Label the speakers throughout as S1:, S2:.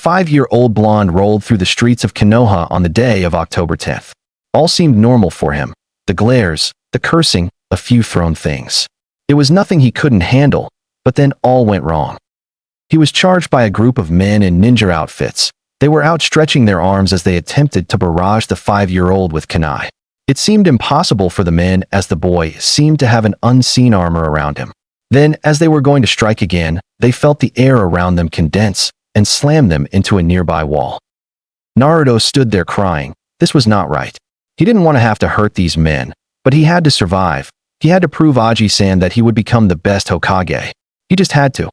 S1: 5-year-old blonde rolled through the streets of Konoha on the day of October 10th. All seemed normal for him. The glares, the cursing, a few thrown things. It was nothing he couldn't handle, but then all went wrong. He was charged by a group of men in ninja outfits. They were outstretching their arms as they attempted to barrage the 5-year-old with kunai. It seemed impossible for the men as the boy seemed to have an unseen armor around him. Then, as they were going to strike again, they felt the air around them condense and slam them into a nearby wall. Naruto stood there crying. This was not right. He didn't want to have to hurt these men, but he had to survive. He had to prove Aji-san that he would become the best Hokage. He just had to.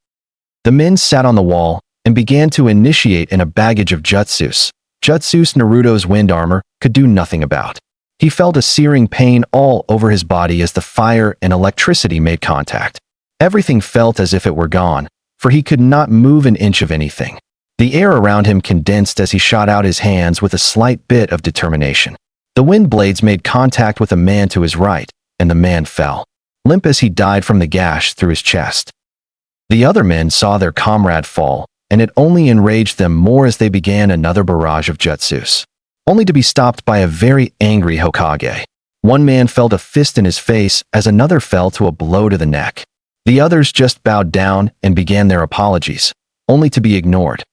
S1: The men sat on the wall and began to initiate in a baggage of jutsus. Jutsus Naruto's wind armor could do nothing about. He felt a searing pain all over his body as the fire and electricity made contact. Everything felt as if it were gone, for he could not move an inch of anything. The air around him condensed as he shot out his hands with a slight bit of determination. The wind blades made contact with a man to his right, and the man fell, limp as he died from the gash through his chest. The other men saw their comrade fall, and it only enraged them more as they began another barrage of jutsus, only to be stopped by a very angry Hokage. One man felt a fist in his face as another fell to a blow to the neck. The others just bowed down and began their apologies, only to be ignored.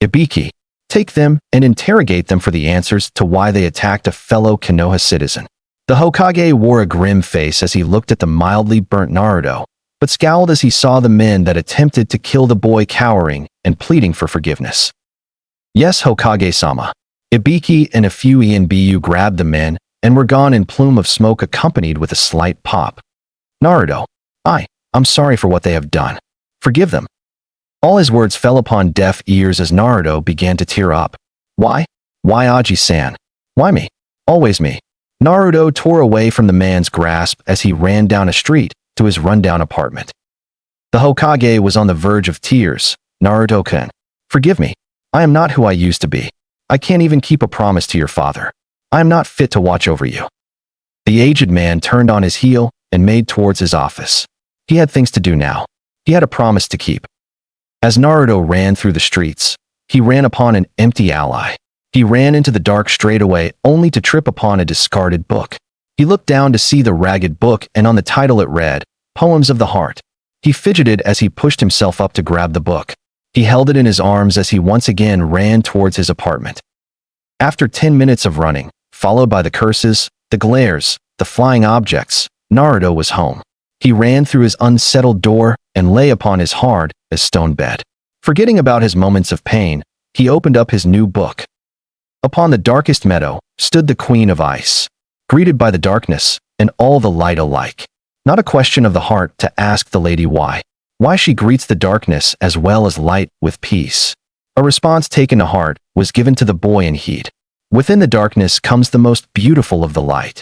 S1: Ibiki, take them and interrogate them for the answers to why they attacked a fellow Konoha citizen. The Hokage wore a grim face as he looked at the mildly burnt Naruto, but scowled as he saw the men that attempted to kill the boy cowering and pleading for forgiveness. Yes, Hokage-sama. Ibiki and a few ENBU grabbed the men and were gone in plume of smoke accompanied with a slight pop. Naruto, I'm sorry for what they have done. Forgive them. All his words fell upon deaf ears as Naruto began to tear up. Why? Why Aji-san? Why me? Always me. Naruto tore away from the man's grasp as he ran down a street to his rundown apartment. The Hokage was on the verge of tears. Naruto-kun, forgive me. I am not who I used to be. I can't even keep a promise to your father. I am not fit to watch over you. The aged man turned on his heel and made towards his office. He had things to do now. He had a promise to keep. As Naruto ran through the streets, he ran upon an empty ally. He ran into the dark straightaway only to trip upon a discarded book. He looked down to see the ragged book and on the title it read, Poems of the Heart. He fidgeted as he pushed himself up to grab the book. He held it in his arms as he once again ran towards his apartment. After 10 minutes of running, followed by the curses, the glares, the flying objects, Naruto was home. He ran through his unsettled door and lay upon his hard as stone bed. Forgetting about his moments of pain, he opened up his new book. Upon the darkest meadow stood the Queen of Ice, greeted by the darkness and all the light alike. Not a question of the heart to ask the lady why she greets the darkness as well as light with peace. A response taken to heart was given to the boy in heat. Within the darkness comes the most beautiful of the light.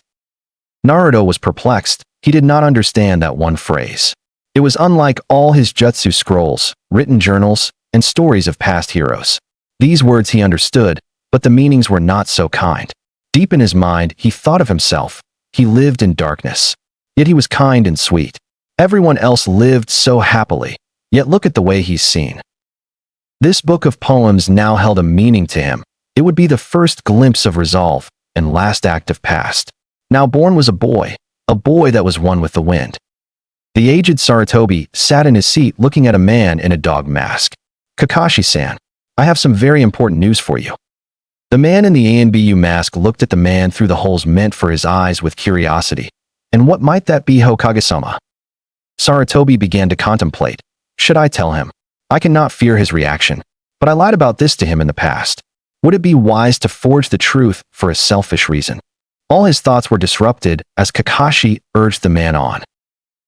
S1: Naruto was perplexed. He did not understand that one phrase. It was unlike all his jutsu scrolls, written journals, and stories of past heroes. These words he understood, but the meanings were not so kind. Deep in his mind, he thought of himself. He lived in darkness. Yet he was kind and sweet. Everyone else lived so happily. Yet look at the way he's seen. This book of poems now held a meaning to him. It would be the first glimpse of resolve and last act of past. Now born was a boy that was one with the wind. The aged Sarutobi sat in his seat looking at a man in a dog mask. Kakashi-san, I have some very important news for you. The man in the ANBU mask looked at the man through the holes meant for his eyes with curiosity. And what might that be, Hokage-sama? Sarutobi began to contemplate. Should I tell him? I cannot fear his reaction, but I lied about this to him in the past. Would it be wise to forge the truth for a selfish reason? All his thoughts were disrupted as Kakashi urged the man on.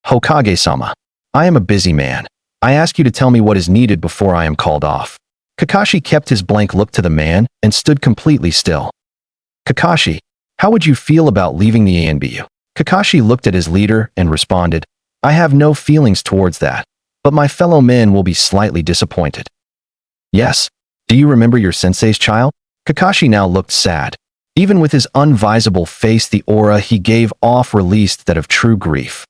S1: Hokage-sama, I am a busy man. I ask you to tell me what is needed before I am called off. Kakashi kept his blank look to the man and stood completely still. Kakashi, how would you feel about leaving the ANBU? Kakashi looked at his leader and responded, I have no feelings towards that, but my fellow men will be slightly disappointed. Yes, do you remember your sensei's child? Kakashi now looked sad. Even with his unvisable face, the aura he gave off released that of true grief.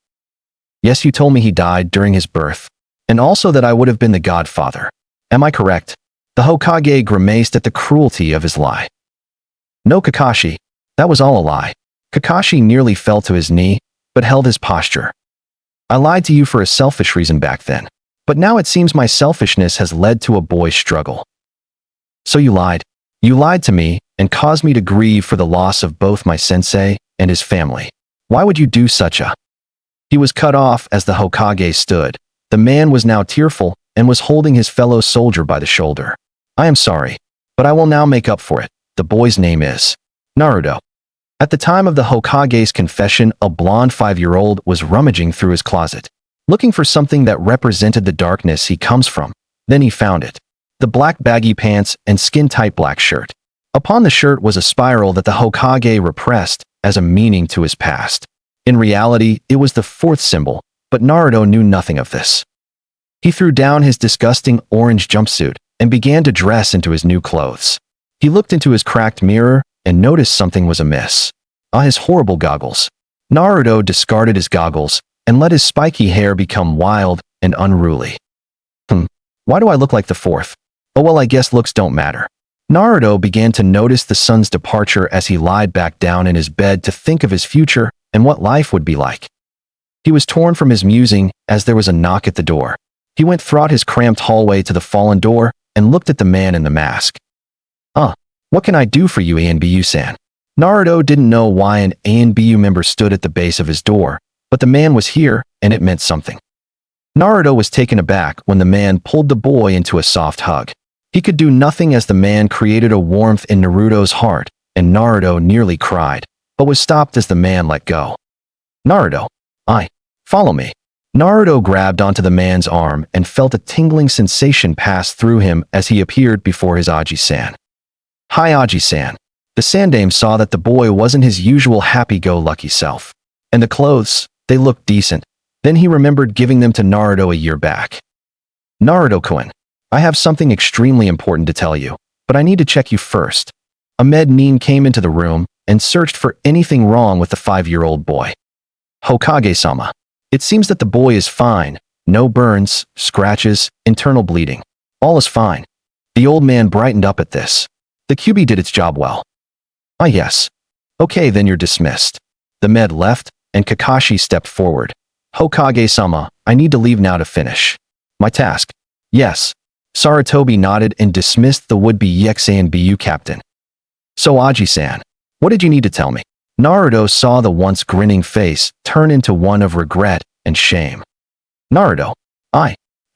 S1: Yes, you told me he died during his birth, and also that I would have been the godfather. Am I correct? The Hokage grimaced at the cruelty of his lie. No, Kakashi. That was all a lie. Kakashi nearly fell to his knee, but held his posture. I lied to you for a selfish reason back then. But now it seems my selfishness has led to a boy's struggle. So you lied. You lied to me and caused me to grieve for the loss of both my sensei and his family. Why would you do such a... He was cut off as the Hokage stood. The man was now tearful and was holding his fellow soldier by the shoulder. I am sorry, but I will now make up for it. The boy's name is Naruto. At the time of the Hokage's confession, a blonde 5-year-old was rummaging through his closet, looking for something that represented the darkness he comes from. Then he found it. The black baggy pants and skin-tight black shirt. Upon the shirt was a spiral that the Hokage repressed as a meaning to his past. In reality, it was the fourth symbol, but Naruto knew nothing of this. He threw down his disgusting orange jumpsuit and began to dress into his new clothes. He looked into his cracked mirror and noticed something was amiss. His horrible goggles. Naruto discarded his goggles and let his spiky hair become wild and unruly. Why do I look like the fourth? Oh well, I guess looks don't matter. Naruto began to notice the sun's departure as he lied back down in his bed to think of his future and what life would be like. He was torn from his musing as there was a knock at the door. He went throughout his cramped hallway to the fallen door and looked at the man in the mask. What can I do for you, ANBU-san? Naruto didn't know why an ANBU member stood at the base of his door, but the man was here and it meant something. Naruto was taken aback when the man pulled the boy into a soft hug. He could do nothing as the man created a warmth in Naruto's heart, and Naruto nearly cried, but was stopped as the man let go. Naruto, follow me. Naruto grabbed onto the man's arm and felt a tingling sensation pass through him as he appeared before his Aji-san. Hi Aji-san. The Sandame saw that the boy wasn't his usual happy-go-lucky self. And the clothes, they looked decent. Then he remembered giving them to Naruto a year back. Naruto-kun, I have something extremely important to tell you, but I need to check you first. Ahmed Nin came into the room and searched for anything wrong with the 5-year-old boy. Hokage-sama. It seems that the boy is fine. No burns, scratches, internal bleeding. All is fine. The old man brightened up at this. The QB did its job well. Yes. Okay, then you're dismissed. The med left, and Kakashi stepped forward. Hokage-sama, I need to leave now to finish my task. Yes. Sarutobi nodded and dismissed the would-be EXANBU captain. So Aji-san, what did you need to tell me? Naruto saw the once grinning face turn into one of regret and shame. Naruto,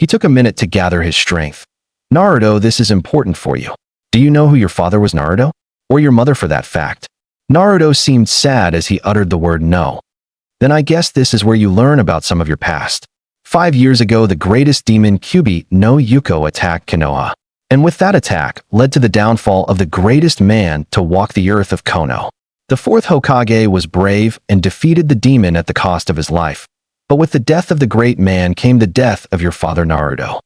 S1: He took a minute to gather his strength. Naruto, this is important for you. Do you know who your father was, Naruto? Or your mother for that fact? Naruto seemed sad as he uttered the word no. Then I guess this is where you learn about some of your past. 5 years ago, the greatest demon Kyuubi no Yuko attacked Konoha. And with that attack, led to the downfall of the greatest man to walk the earth of Konoha. The fourth Hokage was brave and defeated the demon at the cost of his life. But with the death of the great man came the death of your father Naruto.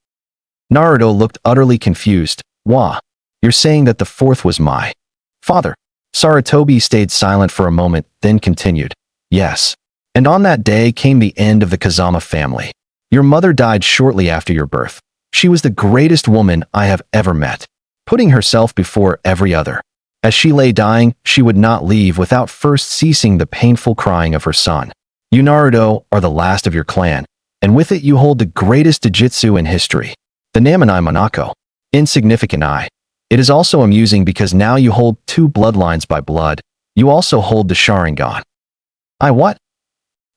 S1: Naruto looked utterly confused. Wah. You're saying that the fourth was my father? Sarutobi stayed silent for a moment, then continued. Yes. And on that day came the end of the Kazama family. Your mother died shortly after your birth. She was the greatest woman I have ever met, putting herself before every other. As she lay dying, she would not leave without first ceasing the painful crying of her son. You Naruto are the last of your clan, and with it you hold the greatest Jujutsu in history, the Namanai Monako. Insignificant eye. It is also amusing because now you hold 2 bloodlines by blood. You also hold the Sharingan. What?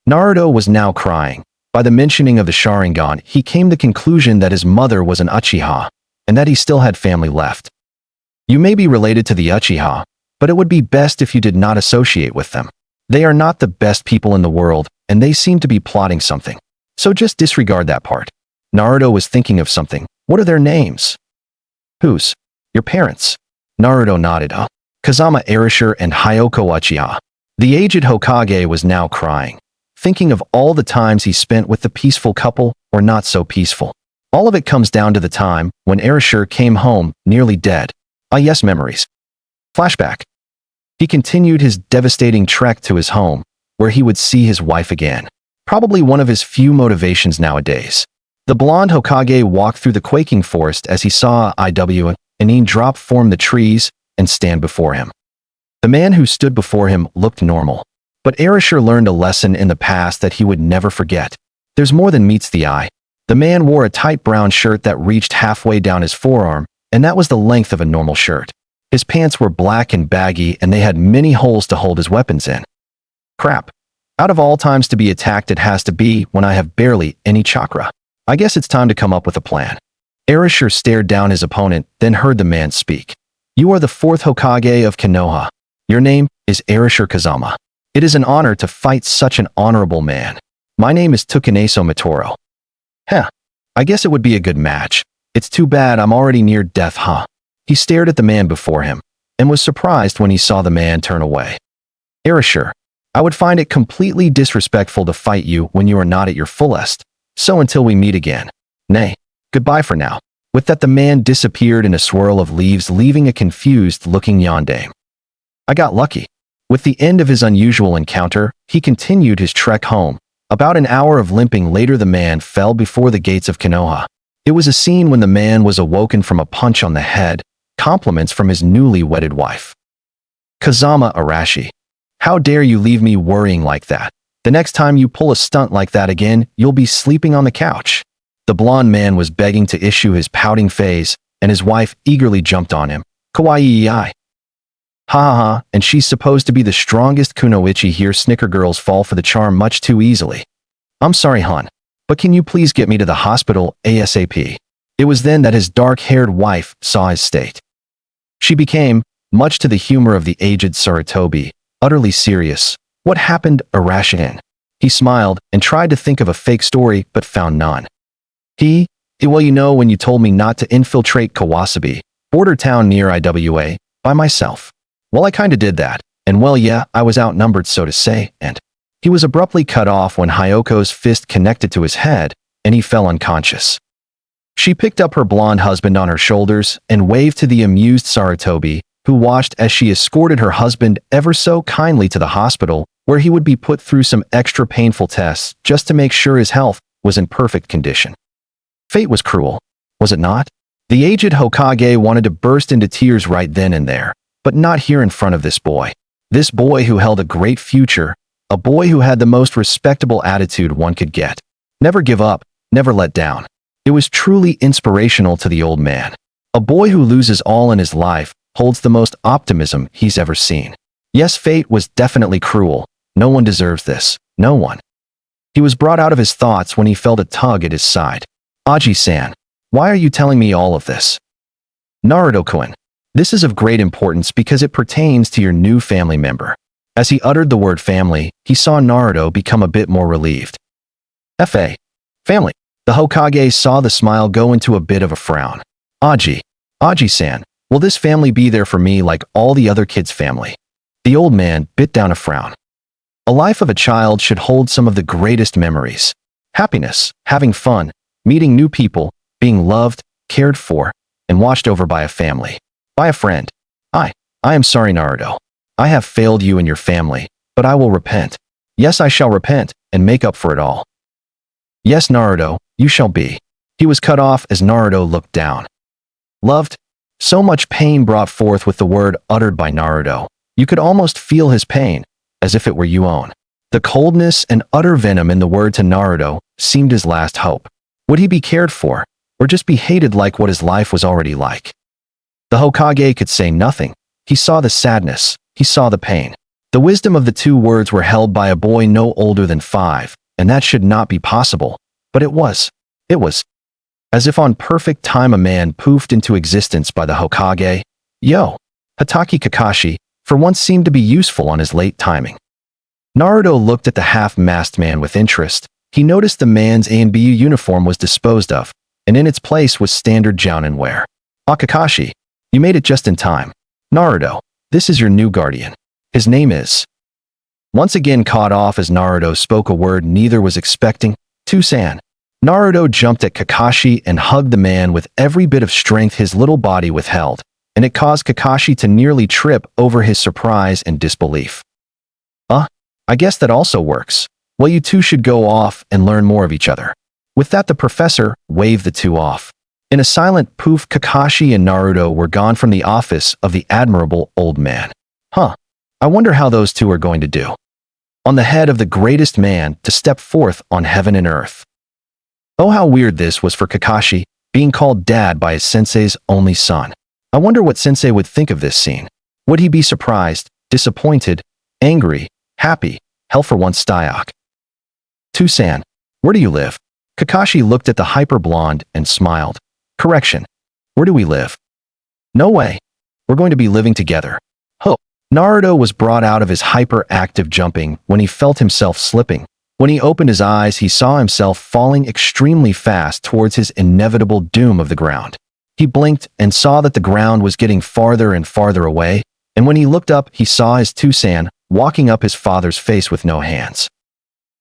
S1: Naruto was now crying. By the mentioning of the Sharingan, he came to the conclusion that his mother was an Uchiha, and that he still had family left. You may be related to the Uchiha, but it would be best if you did not associate with them. They are not the best people in the world, and they seem to be plotting something. So just disregard that part. Naruto was thinking of something. What are their names? Whose? Your parents. Naruto nodded. Kazama Erasure and Hyoko Uchiha. The aged Hokage was now crying, thinking of all the times he spent with the peaceful couple or not so peaceful. All of it comes down to the time when Erasure came home, nearly dead. Yes, memories. Flashback. He continued his devastating trek to his home, where he would see his wife again. Probably one of his few motivations nowadays. The blonde Hokage walked through the quaking forest as he saw IW and Een drop form the trees and stand before him. The man who stood before him looked normal. But Erishur learned a lesson in the past that he would never forget. There's more than meets the eye. The man wore a tight brown shirt that reached halfway down his forearm, and that was the length of a normal shirt. His pants were black and baggy, and they had many holes to hold his weapons in. Crap. Out of all times to be attacked, it has to be when I have barely any chakra. I guess it's time to come up with a plan. Erishur stared down his opponent, then heard the man speak. You are the fourth Hokage of Konoha. Your name is Erishur Kazama. It is an honor to fight such an honorable man. My name is Tukaneso Mitoro. I guess it would be a good match. It's too bad I'm already near death, huh? He stared at the man before him, and was surprised when he saw the man turn away. Erishur, I would find it completely disrespectful to fight you when you are not at your fullest. So until we meet again. Nay, goodbye for now. With that, the man disappeared in a swirl of leaves, leaving a confused-looking Yondaime. I got lucky. With the end of his unusual encounter, he continued his trek home. About an hour of limping later, the man fell before the gates of Konoha. It was a scene when the man was awoken from a punch on the head, compliments from his newly wedded wife. Kazama Arashi. How dare you leave me worrying like that? The next time you pull a stunt like that again, you'll be sleeping on the couch. The blonde man was begging to issue his pouting phase, and his wife eagerly jumped on him. Kawaii. Ha ha ha, and she's supposed to be the strongest kunoichi here. Snicker girls fall for the charm much too easily. I'm sorry, hon, but can you please get me to the hospital ASAP? It was then that his dark-haired wife saw his state. She became, much to the humor of the aged Sarutobi, utterly serious. What happened, Arashi? He smiled and tried to think of a fake story but found none. Well, you know, when you told me not to infiltrate Kawasabi, border town near Iwa, by myself. Well, I kinda did that, and well, yeah, I was outnumbered, so to say, and he was abruptly cut off when Hyoko's fist connected to his head, and he fell unconscious. She picked up her blonde husband on her shoulders and waved to the amused Sarutobi, who watched as she escorted her husband ever so kindly to the hospital, where he would be put through some extra painful tests just to make sure his health was in perfect condition. Fate was cruel, was it not? The aged Hokage wanted to burst into tears right then and there, but not here in front of this boy. This boy who held a great future, a boy who had the most respectable attitude one could get. Never give up, never let down. It was truly inspirational to the old man. A boy who loses all in his life holds the most optimism he's ever seen. Yes, fate was definitely cruel. No one deserves this. No one. He was brought out of his thoughts when he felt a tug at his side. Aji-san, why are you telling me all of this? Naruto-kun, this is of great importance because it pertains to your new family member. As he uttered the word family, he saw Naruto become a bit more relieved. Family. The Hokage saw the smile go into a bit of a frown. Aji-san, will this family be there for me like all the other kids' family? The old man bit down a frown. A life of a child should hold some of the greatest memories. Happiness, having fun, meeting new people, being loved, cared for, and watched over by a family. By a friend. I am sorry, Naruto. I have failed you and your family, but I will repent. Yes, I shall repent, and make up for it all. Yes, Naruto, you shall be. He was cut off as Naruto looked down. Loved? So much pain brought forth with the word uttered by Naruto. You could almost feel his pain, as if it were your own. The coldness and utter venom in the word to Naruto seemed his last hope. Would he be cared for, or just be hated like what his life was already like? The Hokage could say nothing. He saw the sadness. He saw the pain. The wisdom of the two words were held by a boy no older than 5, and that should not be possible. But it was. It was. As if on perfect time a man poofed into existence by the Hokage. Hatake Kakashi, for once seemed to be useful on his late timing. Naruto looked at the half-masked man with interest. He noticed the man's A and BU uniform was disposed of, and in its place was standard jounin wear. Kakashi, you made it just in time. Naruto, this is your new guardian. His name is... Once again caught off as Naruto spoke a word neither was expecting, Tusan. Naruto jumped at Kakashi and hugged the man with every bit of strength his little body withheld, and it caused Kakashi to nearly trip over his surprise and disbelief. I guess that also works. Well, you two should go off and learn more of each other. With that, the professor waved the two off. In a silent poof, Kakashi and Naruto were gone from the office of the admirable old man. Huh. I wonder how those two are going to do. On the head of the greatest man to step forth on heaven and earth. Oh, how weird this was for Kakashi, being called dad by his sensei's only son. I wonder what sensei would think of this scene. Would he be surprised, disappointed, angry, happy, hell for once Styock? Tusan, where do you live? Kakashi looked at the hyper-blonde and smiled. Correction. Where do we live? No way. We're going to be living together. Ho. Naruto was brought out of his hyper-active jumping when he felt himself slipping. When he opened his eyes, he saw himself falling extremely fast towards his inevitable doom of the ground. He blinked and saw that the ground was getting farther and farther away, and when he looked up, he saw his Tusan walking up his father's face with no hands.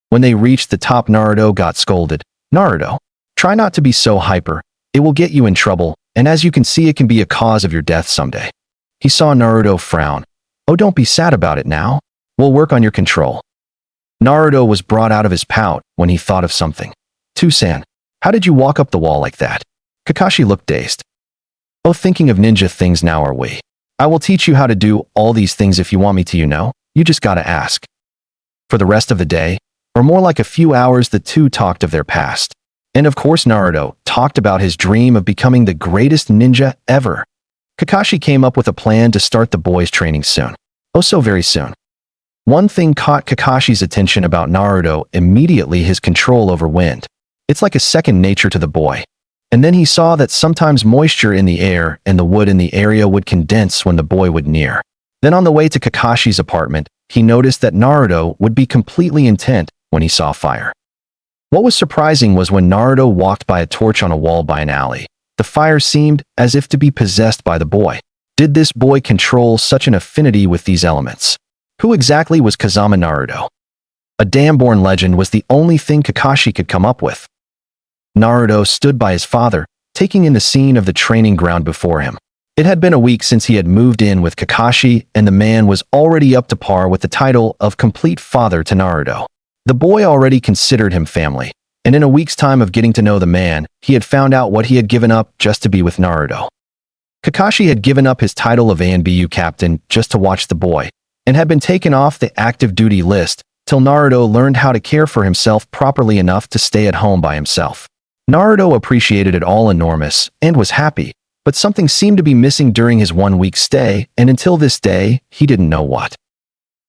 S1: When they reached the top, Naruto got scolded. Naruto, try not to be so hyper. It will get you in trouble, and as you can see, it can be a cause of your death someday. He saw Naruto frown. Oh, don't be sad about it now. We'll work on your control. Naruto was brought out of his pout when he thought of something. Tusan, how did you walk up the wall like that? Kakashi looked dazed. Oh, thinking of ninja things now are we. I will teach you how to do all these things if you want me to, you know. You just gotta ask. For the rest of the day, or more like a few hours, the two talked of their past. And of course Naruto talked about his dream of becoming the greatest ninja ever. Kakashi came up with a plan to start the boys' training soon. Oh, so very soon. One thing caught Kakashi's attention about Naruto immediately: his control over wind. It's like a second nature to the boy. And then he saw that sometimes moisture in the air and the wood in the area would condense when the boy would near. Then on the way to Kakashi's apartment, he noticed that Naruto would be completely intent when he saw fire. What was surprising was when Naruto walked by a torch on a wall by an alley. The fire seemed as if to be possessed by the boy. Did this boy control such an affinity with these elements? Who exactly was Kazama Naruto? A damn-born legend was the only thing Kakashi could come up with. Naruto stood by his father, taking in the scene of the training ground before him. It had been a week since he had moved in with Kakashi, and the man was already up to par with the title of complete father to Naruto. The boy already considered him family, and in a week's time of getting to know the man, he had found out what he had given up just to be with Naruto. Kakashi had given up his title of ANBU captain just to watch the boy, and had been taken off the active duty list till Naruto learned how to care for himself properly enough to stay at home by himself. Naruto appreciated it all enormous and was happy, but something seemed to be missing during his 1 week stay, and until this day, he didn't know what.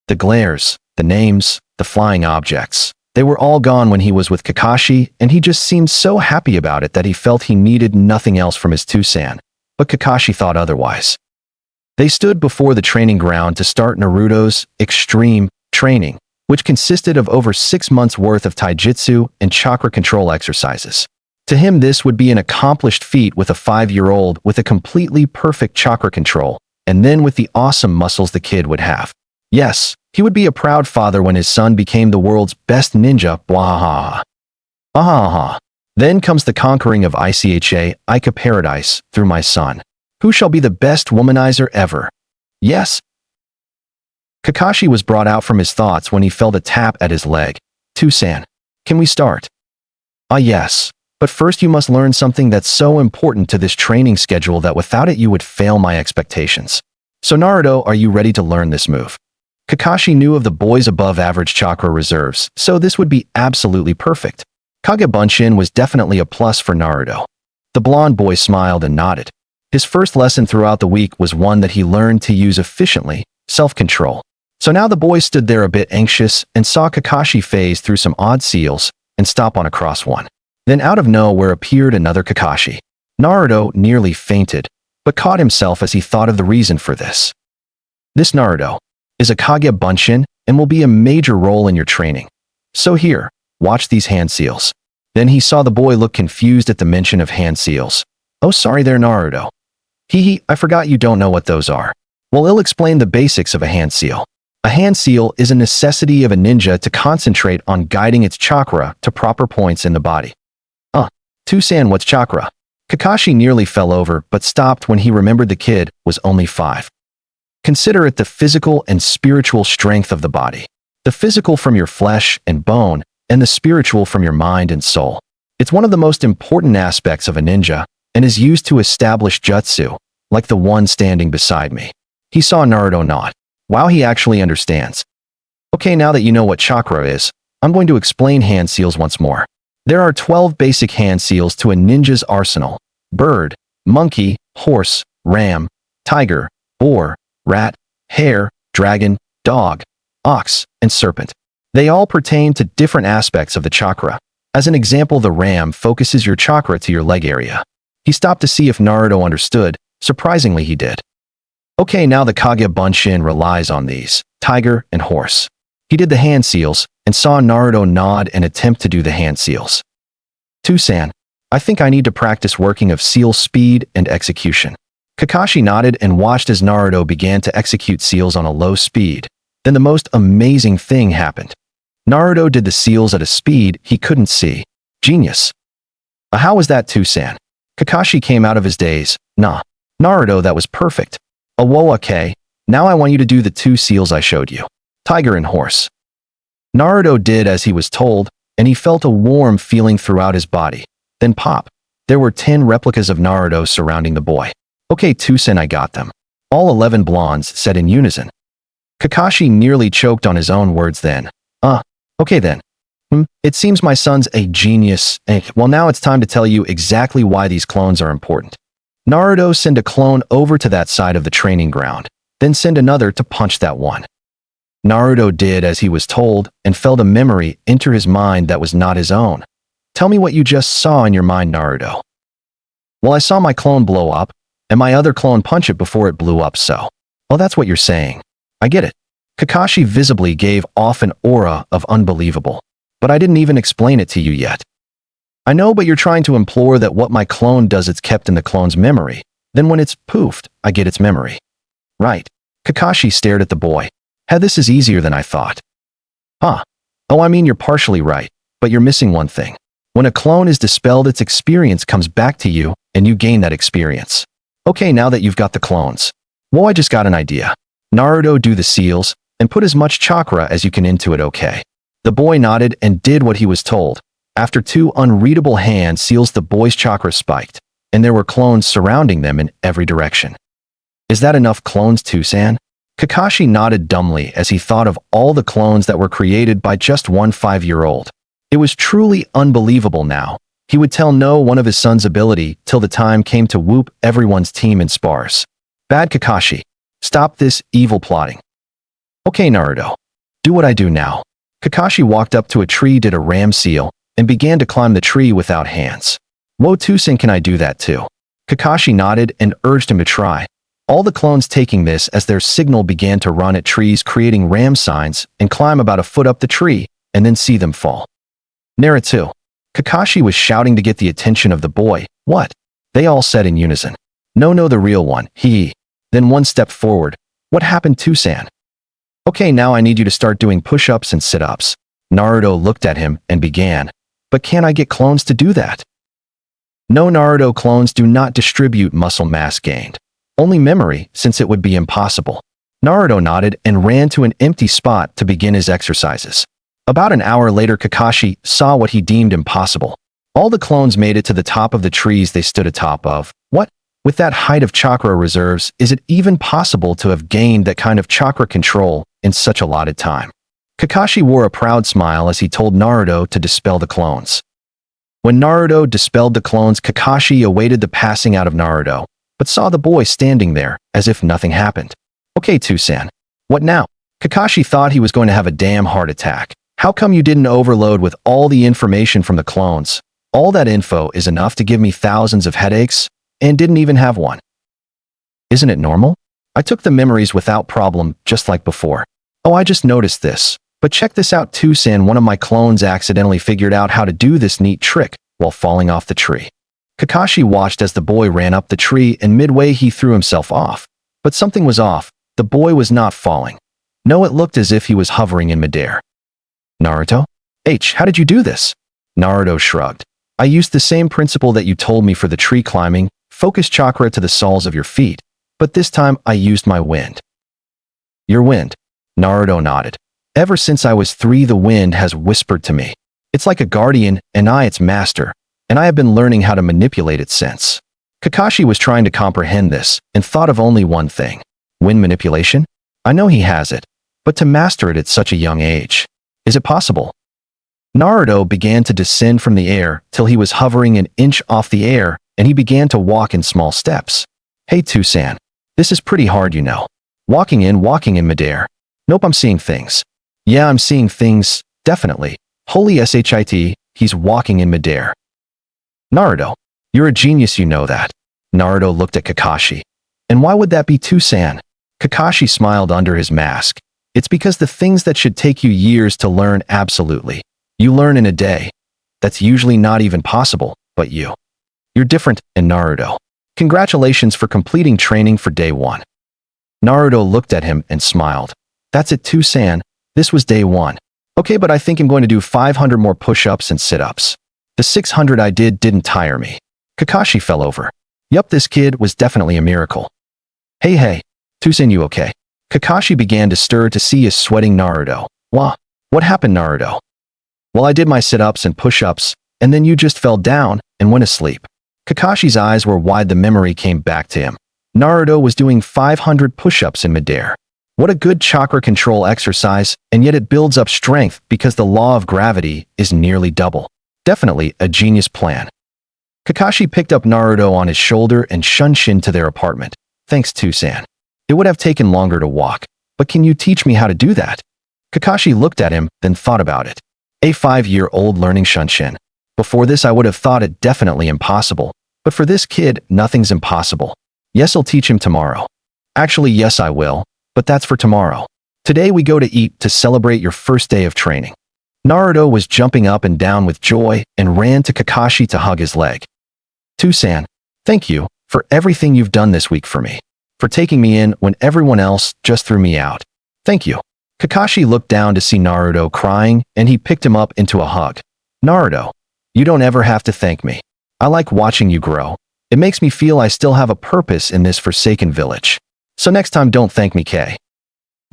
S1: The glares, the names, the flying objects, they were all gone when he was with Kakashi, and he just seemed so happy about it that he felt he needed nothing else from his Tusan. But Kakashi thought otherwise. They stood before the training ground to start Naruto's extreme training, which consisted of over 6 months' worth of taijutsu and chakra control exercises. To him, this would be an accomplished feat with a 5-year-old with a completely perfect chakra control, and then with the awesome muscles the kid would have. Yes, he would be a proud father when his son became the world's best ninja, bwahaha. Ahaha. Then comes the conquering of Ica Paradise through my son. Who shall be the best womanizer ever? Yes. Kakashi was brought out from his thoughts when he felt a tap at his leg. Tusan, can we start? Ah yes. But first you must learn something that's so important to this training schedule that without it you would fail my expectations. So Naruto, are you ready to learn this move? Kakashi knew of the boy's above-average chakra reserves, so this would be absolutely perfect. Kage Bunshin was definitely a plus for Naruto. The blonde boy smiled and nodded. His first lesson throughout the week was one that he learned to use efficiently, self-control. So now the boy stood there a bit anxious and saw Kakashi phase through some odd seals and stop on a cross one. Then out of nowhere appeared another Kakashi. Naruto nearly fainted, but caught himself as he thought of the reason for this. This Naruto is a Kage Bunshin and will be a major role in your training. So here, watch these hand seals. Then he saw the boy look confused at the mention of hand seals. Oh, sorry there, Naruto. I forgot you don't know what those are. Well, I'll explain the basics of a hand seal. A hand seal is a necessity of a ninja to concentrate on guiding its chakra to proper points in the body. Tusan, what's chakra? Kakashi nearly fell over but stopped when he remembered the kid was only 5. Consider it the physical and spiritual strength of the body. The physical from your flesh and bone, and the spiritual from your mind and soul. It's one of the most important aspects of a ninja, and is used to establish jutsu, like the one standing beside me. He saw Naruto nod. Wow, he actually understands. Okay, now that you know what chakra is, I'm going to explain hand seals once more. There are 12 basic hand seals to a ninja's arsenal: bird, monkey, horse, ram, tiger, boar, rat, hare, dragon, dog, ox, and serpent. They all pertain to different aspects of the chakra. As an example, the ram focuses your chakra to your leg area. He stopped to see if Naruto understood. Surprisingly, he did. Okay, now the Kage Bunshin relies on these: tiger and horse. He did the hand seals and saw Naruto nod and attempt to do the hand seals. Tusan, I think I need to practice working of seal speed and execution. Kakashi nodded and watched as Naruto began to execute seals on a low speed. Then the most amazing thing happened. Naruto did the seals at a speed he couldn't see. Genius. How was that, Tusan? Kakashi came out of his daze. Nah. Naruto, that was perfect. Whoa, okay. Now I want you to do the two seals I showed you. Tiger and horse. Naruto did as he was told, and he felt a warm feeling throughout his body. Then pop. There were 10 replicas of Naruto surrounding the boy. Okay, Tusen, I got them. All 11 blondes said in unison. Kakashi nearly choked on his own words then. Okay then. It seems my son's a genius. Well, now it's time to tell you exactly why these clones are important. Naruto send a clone over to that side of the training ground, then send another to punch that one. Naruto did as he was told and felt a memory enter his mind that was not his own. Tell me what you just saw in your mind, Naruto. Well, I saw my clone blow up, and my other clone punch it before it blew up, so. Oh, that's what you're saying. I get it. Kakashi visibly gave off an aura of unbelievable. But I didn't even explain it to you yet. I know, but you're trying to implore that what my clone does, it's kept in the clone's memory. Then when it's poofed, I get its memory. Right. Kakashi stared at the boy. This is easier than I thought. Oh, I mean, you're partially right, but you're missing one thing. When a clone is dispelled, its experience comes back to you, and you gain that experience. Okay, now that you've got the clones. Whoa, I just got an idea. Naruto, do the seals, and put as much chakra as you can into it, okay? The boy nodded and did what he was told. After 2 unreadable hand seals, the boy's chakra spiked, and there were clones surrounding them in every direction. Is that enough clones, Tusan? Kakashi nodded dumbly as he thought of all the clones that were created by just one 5-year-old. It was truly unbelievable now. He would tell no one of his son's ability till the time came to whoop everyone's team in spars. Bad Kakashi. Stop this evil plotting. Okay, Naruto. Do what I do now. Kakashi walked up to a tree, did a ram seal, and began to climb the tree without hands. Whoa, Tusen, can I do that too? Kakashi nodded and urged him to try. All the clones taking this as their signal began to run at trees, creating ram signs, and climb about a foot up the tree, and then see them fall. Naruto. Kakashi was shouting to get the attention of the boy. What? They all said in unison. No, the real one. He. Then one stepped forward. What happened, Tusan? Okay, now I need you to start doing push-ups and sit-ups. Naruto looked at him and began. But can I get clones to do that? No, Naruto, clones do not distribute muscle mass gained. Only memory, since it would be impossible. Naruto nodded and ran to an empty spot to begin his exercises. About an hour later, Kakashi saw what he deemed impossible. All the clones made it to the top of the trees they stood atop of. What? With that height of chakra reserves, is it even possible to have gained that kind of chakra control in such allotted time? Kakashi wore a proud smile as he told Naruto to dispel the clones. When Naruto dispelled the clones, Kakashi awaited the passing out of Naruto, but saw the boy standing there as if nothing happened. Okay, Tusan. What now? Kakashi thought he was going to have a damn heart attack. How come you didn't overload with all the information from the clones? All that info is enough to give me thousands of headaches, and didn't even have one. Isn't it normal? I took the memories without problem, just like before. Oh, I just noticed this. But check this out, Tusan. One of my clones accidentally figured out how to do this neat trick while falling off the tree. Kakashi watched as the boy ran up the tree, and midway he threw himself off. But something was off. The boy was not falling. No, it looked as if he was hovering in midair. Naruto? How did you do this? Naruto shrugged. I used the same principle that you told me for the tree climbing. Focus chakra to the soles of your feet. But this time I used my wind. Your wind? Naruto nodded. Ever since I was 3, the wind has whispered to me. It's like a guardian, and I its master, and I have been learning how to manipulate it since. Kakashi was trying to comprehend this and thought of only one thing. Wind manipulation? I know he has it, but to master it at such a young age. Is it possible? Naruto began to descend from the air till he was hovering an inch off the air, and he began to walk in small steps. Hey Tusan, this is pretty hard, you know. Walking in midair. Nope, I'm seeing things. Yeah, I'm seeing things, definitely. Holy shit, he's walking in midair. Naruto, you're a genius, you know that. Naruto looked at Kakashi. And why would that be Tusan? Kakashi smiled under his mask. It's because the things that should take you years to learn absolutely. You learn in a day. That's usually not even possible, but you're different, and Naruto. Congratulations for completing training for day 1. Naruto looked at him and smiled. That's it Tusan, this was day 1. Okay, but I think I'm going to do 500 more push-ups and sit-ups. The 600 I didn't tire me. Kakashi fell over. Yup, this kid was definitely a miracle. Hey, Tusan, you okay? Kakashi began to stir to see a sweating Naruto. What happened, Naruto? Well, I did my sit-ups and push-ups, and then you just fell down and went asleep. Kakashi's eyes were wide, the memory came back to him. Naruto was doing 500 push-ups in midair. What a good chakra control exercise, and yet it builds up strength because the law of gravity is nearly double. Definitely a genius plan. Kakashi picked up Naruto on his shoulder and shunshin to their apartment. Thanks, Tusan. It would have taken longer to walk, but can you teach me how to do that? Kakashi looked at him, then thought about it. A 5-year-old learning shunshin. Before this I would have thought it definitely impossible, but for this kid, nothing's impossible. Yes, I'll teach him tomorrow. Actually, yes, I will, but that's for tomorrow. Today we go to eat to celebrate your first day of training. Naruto was jumping up and down with joy and ran to Kakashi to hug his leg. Tusan, thank you for everything you've done this week for me. For taking me in when everyone else just threw me out. Thank you. Kakashi looked down to see Naruto crying, and he picked him up into a hug. Naruto, you don't ever have to thank me. I like watching you grow. It makes me feel I still have a purpose in this forsaken village. So next time don't thank me, Kay.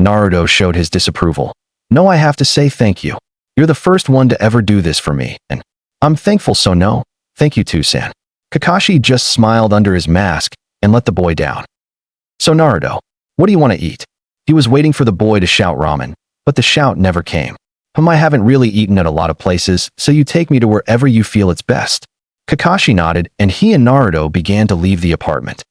S1: Naruto showed his disapproval. No, I have to say thank you. You're the first one to ever do this for me, and I'm thankful, so no, thank you, Tusan. Kakashi just smiled under his mask and let the boy down. So Naruto, what do you want to eat? He was waiting for the boy to shout ramen, but the shout never came. I haven't really eaten at a lot of places, so you take me to wherever you feel it's best. Kakashi nodded, and he and Naruto began to leave the apartment.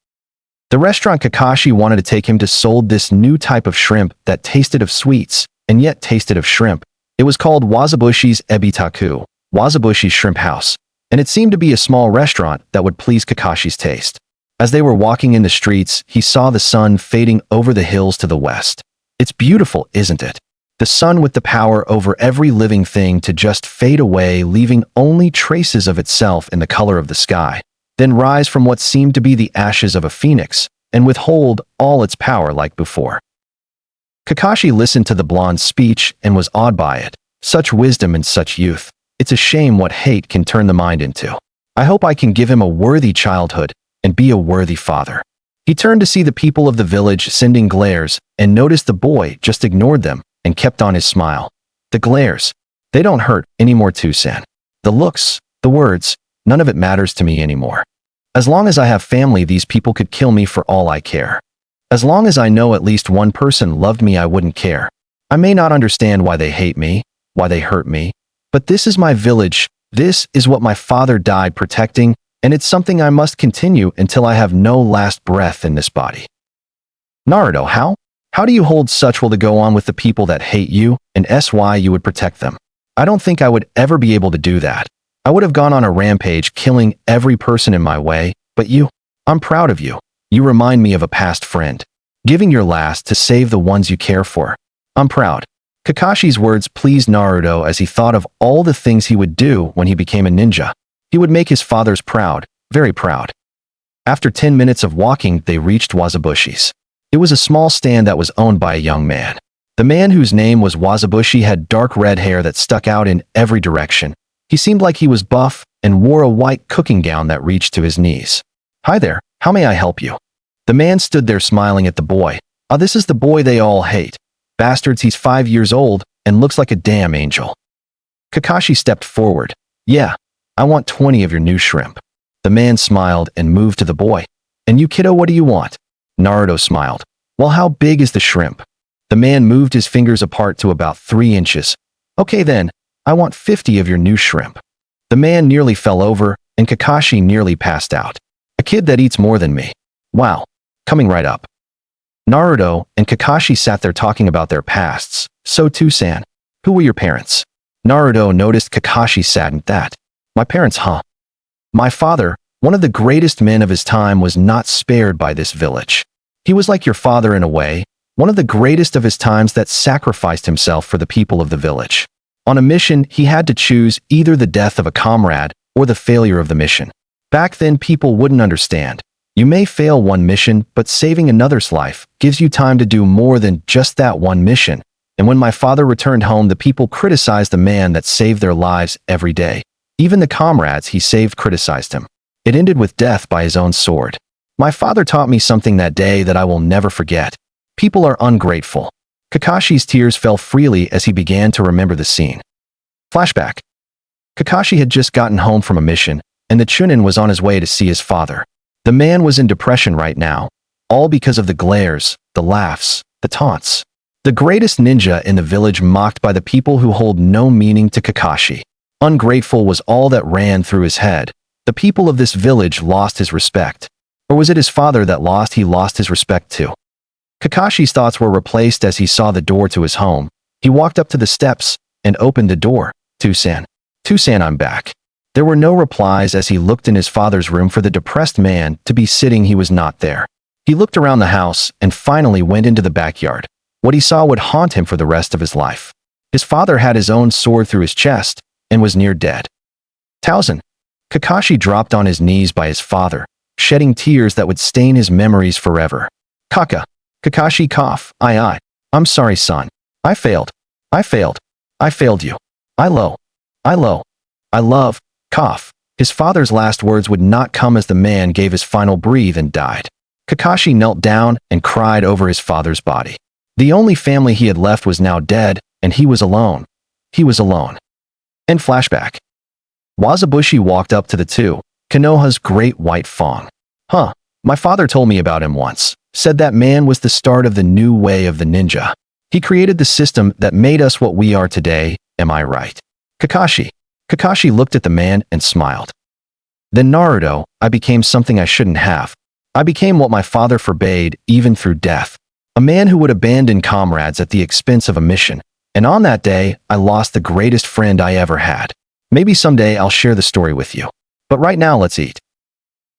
S1: The restaurant Kakashi wanted to take him to sold this new type of shrimp that tasted of sweets, and yet tasted of shrimp. It was called Wazabushi's Ebitaku, Wazabushi's Shrimp House, and it seemed to be a small restaurant that would please Kakashi's taste. As they were walking in the streets, he saw the sun fading over the hills to the west. It's beautiful, isn't it? The sun with the power over every living thing to just fade away, leaving only traces of itself in the color of the sky, then rise from what seemed to be the ashes of a phoenix, and withhold all its power like before. Kakashi listened to the blonde's speech and was awed by it. Such wisdom and such youth. It's a shame what hate can turn the mind into. I hope I can give him a worthy childhood and be a worthy father. He turned to see the people of the village sending glares and noticed the boy just ignored them and kept on his smile. The glares, they don't hurt anymore, Tusan. The looks, the words, none of it matters to me anymore. As long as I have family, these people could kill me for all I care. As long as I know at least one person loved me, I wouldn't care. I may not understand why they hate me, why they hurt me, but this is my village. This is what my father died protecting, and it's something I must continue until I have no last breath in this body. Naruto, how do you hold such will to go on with the people that hate you, and why you would protect them? I don't think I would ever be able to do that. I would have gone on a rampage killing every person in my way, but you, I'm proud of you. You remind me of a past friend. Giving your last to save the ones you care for. I'm proud. Kakashi's words pleased Naruto as he thought of all the things he would do when he became a ninja. He would make his fathers proud, very proud. After 10 minutes of walking, they reached Wazabushi's. It was a small stand that was owned by a young man. The man, whose name was Wazabushi, had dark red hair that stuck out in every direction. He seemed like he was buff and wore a white cooking gown that reached to his knees. Hi there, how may I help you? The man stood there smiling at the boy. Oh, this is the boy they all hate. Bastards, he's 5 years old and looks like a damn angel. Kakashi stepped forward. Yeah, I want 20 of your new shrimp. The man smiled and moved to the boy. And you kiddo, what do you want? Naruto smiled. Well, how big is the shrimp? The man moved his fingers apart to about 3 inches. Okay then, I want 50 of your new shrimp. The man nearly fell over, and Kakashi nearly passed out. A kid that eats more than me. Wow. Coming right up. Naruto and Kakashi sat there talking about their pasts. So Too-san, who were your parents? Naruto noticed Kakashi saddened that. My parents, huh? My father, one of the greatest men of his time, was not spared by this village. He was like your father in a way, one of the greatest of his times that sacrificed himself for the people of the village. On a mission, he had to choose either the death of a comrade or the failure of the mission. Back then, people wouldn't understand. You may fail one mission, but saving another's life gives you time to do more than just that one mission. And when my father returned home, the people criticized the man that saved their lives every day. Even the comrades he saved criticized him. It ended with death by his own sword. My father taught me something that day that I will never forget. People are ungrateful. Kakashi's tears fell freely as he began to remember the scene. Flashback. Kakashi had just gotten home from a mission, and the Chunin was on his way to see his father. The man was in depression right now, all because of the glares, the laughs, the taunts. The greatest ninja in the village mocked by the people who hold no meaning to Kakashi. Ungrateful was all that ran through his head. The people of this village lost his respect. Or was it his father that he lost his respect too? Kakashi's thoughts were replaced as he saw the door to his home. He walked up to the steps and opened the door. Too-san. Too-san, I'm back. There were no replies as he looked in his father's room for the depressed man to be sitting. He was not there. He looked around the house and finally went into the backyard. What he saw would haunt him for the rest of his life. His father had his own sword through his chest and was near dead. Taozen. Kakashi dropped on his knees by his father, shedding tears that would stain his memories forever. Kakashi cough. I'm sorry, son. I failed you. I love, cough. His father's last words would not come as the man gave his final breath and died. Kakashi knelt down and cried over his father's body. The only family he had left was now dead, and he was alone. End flashback. Wazabushi walked up to the two, Konoha's great white fawn. My father told me about him once. Said that man was the start of the new way of the ninja. He created the system that made us what we are today, am I right? Kakashi looked at the man and smiled. Then Naruto, I became something I shouldn't have. I became what my father forbade, even through death. A man who would abandon comrades at the expense of a mission. And on that day, I lost the greatest friend I ever had. Maybe someday I'll share the story with you. But right now, let's eat.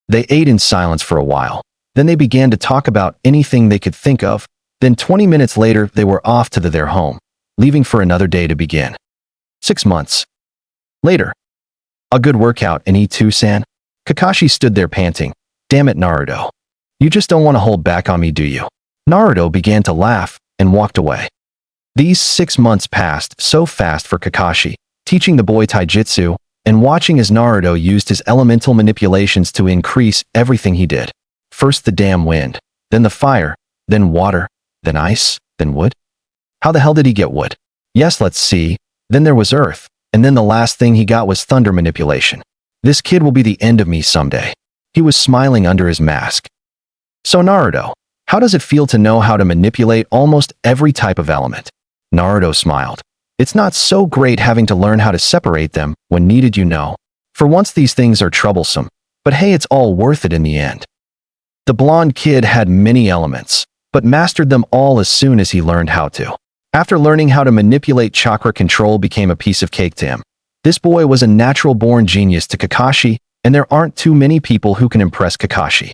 S1: They ate in silence for a while. Then they began to talk about anything they could think of. Then 20 minutes later, they were off to their home, leaving for another day to begin. 6 months later. A good workout, and eat too-san? Kakashi stood there panting. Damn it, Naruto. You just don't want to hold back on me, do you? Naruto began to laugh and walked away. These 6 months passed so fast for Kakashi, teaching the boy taijutsu and watching as Naruto used his elemental manipulations to increase everything he did. First the damn wind, then the fire, then water, then ice, then wood. How the hell did he get wood? Yes, let's see. Then there was earth, and then the last thing he got was thunder manipulation. This kid will be the end of me someday. He was smiling under his mask. So Naruto, how does it feel to know how to manipulate almost every type of element? Naruto smiled. It's not so great having to learn how to separate them when needed, you know. For once these things are troublesome, but hey, it's all worth it in the end. The blonde kid had many elements, but mastered them all as soon as he learned how to. After learning how to manipulate chakra, control became a piece of cake to him. This boy was a natural-born genius to Kakashi, and there aren't too many people who can impress Kakashi.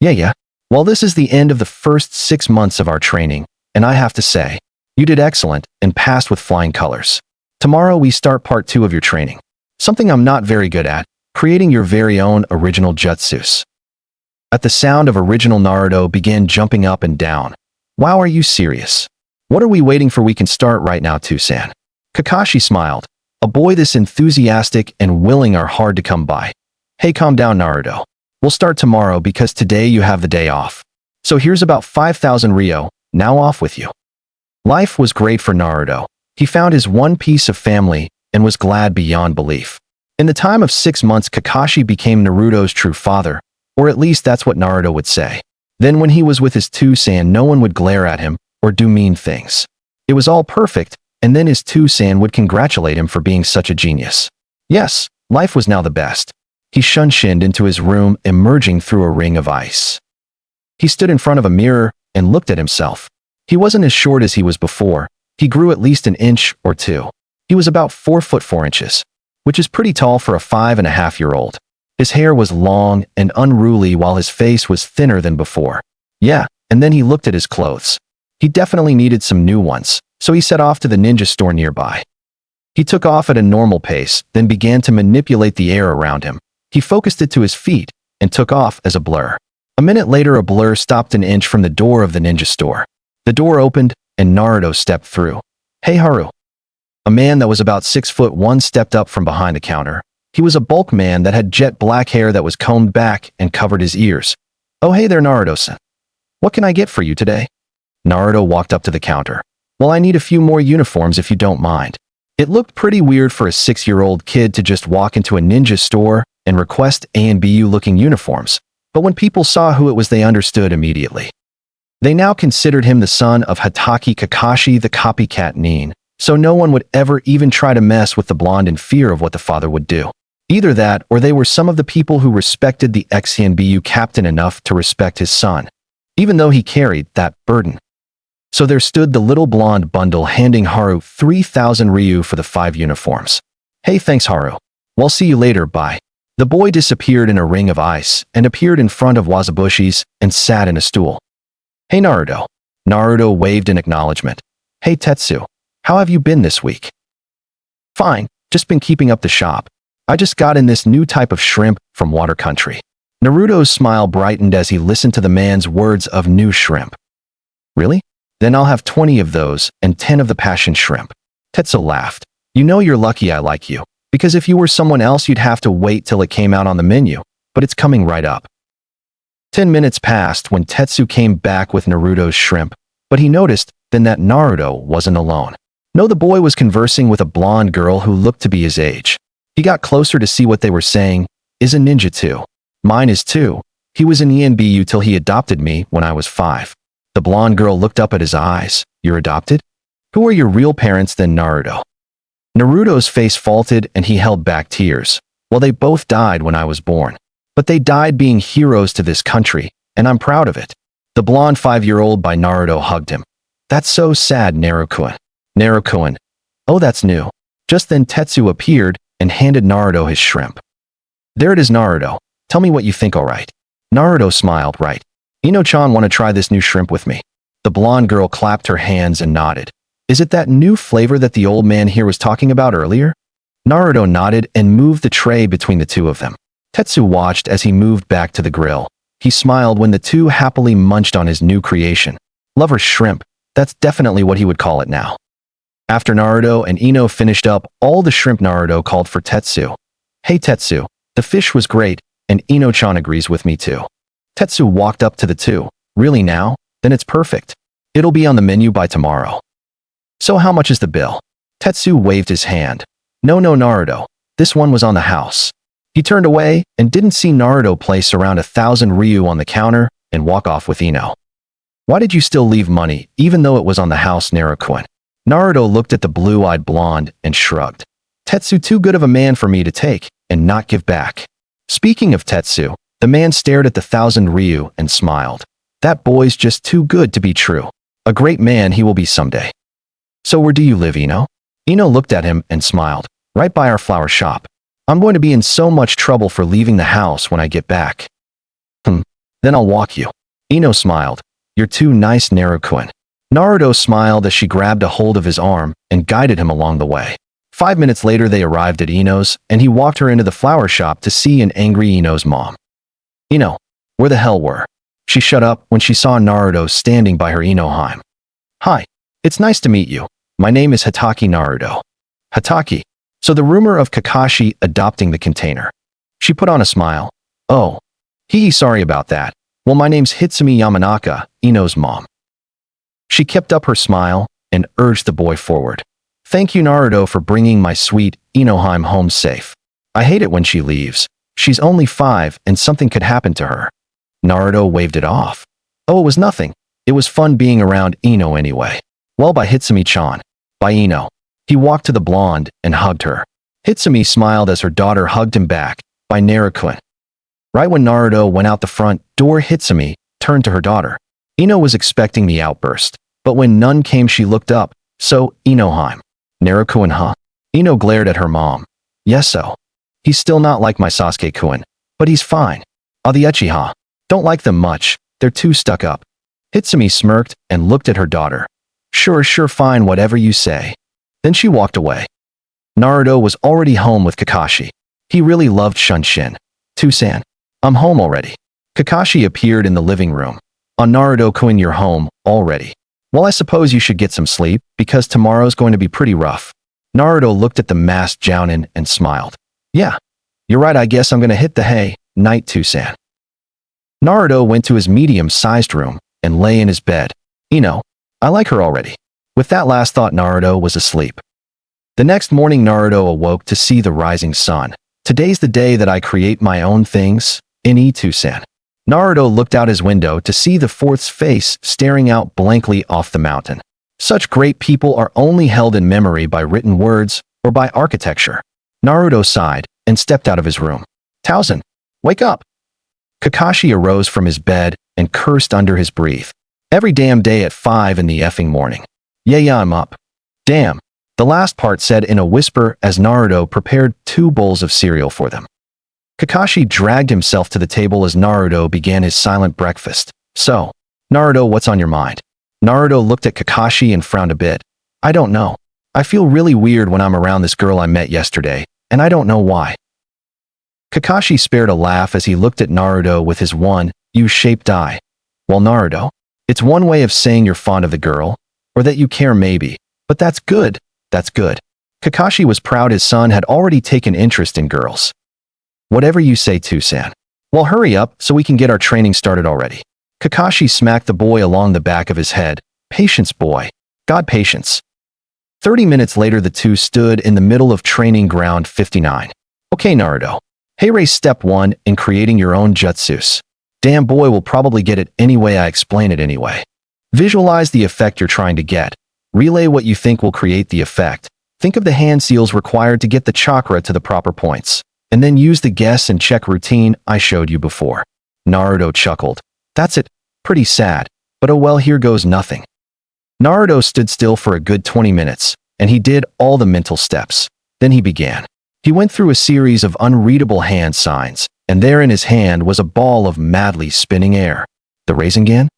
S1: Yeah. Well, this is the end of the first 6 months of our training, and I have to say, you did excellent and passed with flying colors. Tomorrow we start part 2 of your training. Something I'm not very good at, creating your very own original jutsus. At the sound of original, Naruto began jumping up and down. Wow, are you serious? What are we waiting for? We can start right now, Too-san. Kakashi smiled. A boy this enthusiastic and willing are hard to come by. Hey, calm down, Naruto. We'll start tomorrow because today you have the day off. So here's about 5,000 Ryo, now off with you. Life was great for Naruto. He found his one piece of family and was glad beyond belief. In the time of 6 months, Kakashi became Naruto's true father, or at least that's what Naruto would say. Then when he was with his Two-san, no one would glare at him or do mean things. It was all perfect, and then his Two-san would congratulate him for being such a genius. Yes, life was now the best. He shunshined into his room, emerging through a ring of ice. He stood in front of a mirror and looked at himself. He wasn't as short as he was before. He grew at least an inch or two. He was about 4 foot 4 inches, which is pretty tall for a 5.5-year-old. His hair was long and unruly while his face was thinner than before. Yeah, and then he looked at his clothes. He definitely needed some new ones, so he set off to the ninja store nearby. He took off at a normal pace, then began to manipulate the air around him. He focused it to his feet and took off as a blur. A minute later, a blur stopped an inch from the door of the ninja store. The door opened, and Naruto stepped through. "Hey, Haru." A man that was about 6'1" stepped up from behind the counter. He was a bulk man that had jet black hair that was combed back and covered his ears. "Oh, hey there, Naruto-san. What can I get for you today?" Naruto walked up to the counter. "Well, I need a few more uniforms if you don't mind." It looked pretty weird for a 6-year-old kid to just walk into a ninja store and request A and BU-looking uniforms, but when people saw who it was, they understood immediately. They now considered him the son of Hokage Kakashi, the copycat nin, so no one would ever even try to mess with the blonde in fear of what the father would do. Either that, or they were some of the people who respected the ex-BU captain enough to respect his son, even though he carried that burden. So there stood the little blonde bundle, handing Haru 3,000 Ryu for the 5 uniforms. "Hey, thanks, Haru. Well, see you later, bye." The boy disappeared in a ring of ice and appeared in front of Wazabushi's and sat in a stool. "Hey, Naruto." Naruto waved in acknowledgement. "Hey, Tetsu. How have you been this week?" "Fine, just been keeping up the shop. I just got in this new type of shrimp from Water Country." Naruto's smile brightened as he listened to the man's words of new shrimp. "Really? Then I'll have 20 of those and 10 of the passion shrimp." Tetsu laughed. "You know you're lucky I like you, because if you were someone else you'd have to wait till it came out on the menu, but it's coming right up." 10 minutes passed when Tetsu came back with Naruto's shrimp, but he noticed then that Naruto wasn't alone. No, the boy was conversing with a blonde girl who looked to be his age. He got closer to see what they were saying. "Is a ninja too." "Mine is too. He was in ENBU till he adopted me when I was 5. The blonde girl looked up at his eyes. "You're adopted? Who are your real parents then, Naruto?" Naruto's face faltered and he held back tears. "Well, they both died when I was born. But they died being heroes to this country, and I'm proud of it." The blonde 5-year-old by Naruto hugged him. "That's so sad, Naruto-kun." Naruto-kun. "Oh, that's new." Just then Tetsu appeared and handed Naruto his shrimp. "There it is, Naruto. Tell me what you think, alright?" Naruto smiled. "Right. Ino-chan want to try this new shrimp with me?" The blonde girl clapped her hands and nodded. "Is it that new flavor that the old man here was talking about earlier?" Naruto nodded and moved the tray between the two of them. Tetsu watched as he moved back to the grill. He smiled when the two happily munched on his new creation. Lover's shrimp. That's definitely what he would call it now. After Naruto and Ino finished up all the shrimp, Naruto called for Tetsu. "Hey, Tetsu. The fish was great, and Ino-chan agrees with me too." Tetsu walked up to the two. "Really now? Then it's perfect. It'll be on the menu by tomorrow." "So how much is the bill?" Tetsu waved his hand. No, Naruto. This one was on the house." He turned away and didn't see Naruto place around 1,000 Ryu on the counter and walk off with Ino. "Why did you still leave money, even though it was on the house, Naruto?" Naruto looked at the blue-eyed blonde and shrugged. "Tetsu too good of a man for me to take and not give back." Speaking of Tetsu, the man stared at the 1,000 Ryu and smiled. "That boy's just too good to be true. A great man he will be someday." "So where do you live, Ino?" Ino looked at him and smiled. "Right by our flower shop. I'm going to be in so much trouble for leaving the house when I get back." Then I'll walk you." Ino smiled. "You're too nice, Naruto-kun." Naruto smiled as she grabbed a hold of his arm and guided him along the way. 5 minutes later, they arrived at Ino's, and he walked her into the flower shop to see an angry Ino's mom. "Ino, where the hell were?" She shut up when she saw Naruto standing by her. Inoheim. "Hi, it's nice to meet you. My name is Hokage Naruto." "Hokage. So the rumor of Kakashi adopting the container." She put on a smile. "Oh. Sorry about that. Well, my name's Hitsumi Yamanaka, Ino's mom." She kept up her smile and urged the boy forward. "Thank you, Naruto, for bringing my sweet Inoheim home safe. I hate it when she leaves. She's only 5 and something could happen to her. Naruto waved it off. Oh, it was nothing. It was fun being around Ino anyway. Well, by Hitsumi-chan. By Ino. He walked to the blonde and hugged her. Hitsumi smiled as her daughter hugged him back. By Naruto. Right when Naruto went out the front door, Hitsumi turned to her daughter. Ino was expecting the outburst, but when none came she looked up. So, Inoheim. Naruto-kun, huh? Ino glared at her mom. Yes, so. He's still not like my Sasuke-kun, but he's fine. The Uchiha. Don't like them much, they're too stuck up. Hitsumi smirked and looked at her daughter. Sure, fine, whatever you say. Then she walked away. Naruto was already home with Kakashi. He really loved Shunshin. Tusan. I'm home already. Kakashi appeared in the living room. Naruto-kun, you're home already. Well, I suppose you should get some sleep, because tomorrow's going to be pretty rough. Naruto looked at the masked Jounin and smiled. Yeah. You're right, I guess I'm gonna hit the hay, night Tusan. Naruto went to his medium-sized room and lay in his bed. I like her already. With that last thought, Naruto was asleep. The next morning, Naruto awoke to see the rising sun. Today's the day that I create my own things, Tusan. Naruto looked out his window to see the fourth's face staring out blankly off the mountain. Such great people are only held in memory by written words or by architecture. Naruto sighed and stepped out of his room. Tausen, wake up! Kakashi arose from his bed and cursed under his breath. Every damn day at 5 in the effing morning. Yeah, I'm up. Damn. The last part said in a whisper as Naruto prepared 2 bowls of cereal for them. Kakashi dragged himself to the table as Naruto began his silent breakfast. So, Naruto, what's on your mind? Naruto looked at Kakashi and frowned a bit. I don't know. I feel really weird when I'm around this girl I met yesterday, and I don't know why. Kakashi spared a laugh as he looked at Naruto with his one U-shaped eye. Well, Naruto, it's one way of saying you're fond of the girl, or that you care maybe, but that's good, that's good. Kakashi was proud his son had already taken interest in girls. Whatever you say, Tusan. Well, hurry up so we can get our training started already. Kakashi smacked the boy along the back of his head. Patience, boy. God, patience. 30 minutes later, the two stood in the middle of training ground 59. Okay, Naruto. Hey, step 1 in creating your own jutsus. Damn boy will probably get it any way I explain it anyway. Visualize the effect you're trying to get. Relay what you think will create the effect. Think of the hand seals required to get the chakra to the proper points. And then use the guess and check routine I showed you before. Naruto chuckled. That's it. Pretty sad. But oh well, here goes nothing. Naruto stood still for a good 20 minutes, and he did all the mental steps. Then he began. He went through a series of unreadable hand signs, and there in his hand was a ball of madly spinning air. The Rasengan?